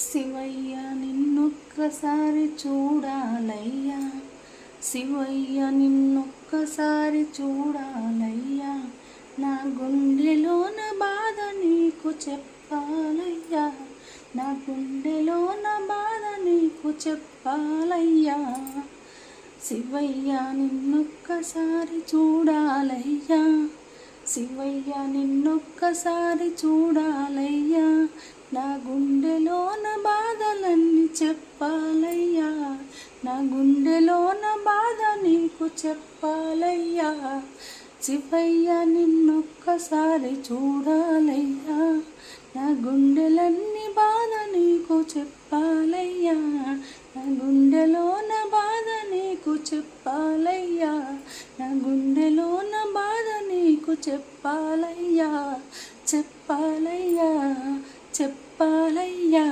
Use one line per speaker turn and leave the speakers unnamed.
శివయ్య నిన్నొక్కసారి చూడాలయ్యా, శివయ్య నిన్నొక్కసారి చూడాలయ్యా, నా గుండెలోన బాధ నీకు చెప్పాలయ్యా, నా గుండెలోన బాధ నీకు చెప్పాలయ్యా. శివయ్య నిన్నొక్కసారి చూడాలయ్యా, శివయ్య నిన్నొక్కసారి చూడాలయ్యా, నా గుండెలోన బాధలన్నీ చెప్పాలయ్యా, నా గుండెలోన బాధ నీకు చెప్పాలయ్యా. శివయ్య నిన్నొక్కసారి చూడాలయ్యా, నా గుండెలన్నీ బాధ నీకు చెప్పాలయ్యా, నా గుండెలోన బాధ నీకు చెప్పాలయ్యా, నా గుండెలోన బాధ నీకు చెప్పాలయ్యా, చెప్పాలయ్యా, చెప్పాలయ్యా.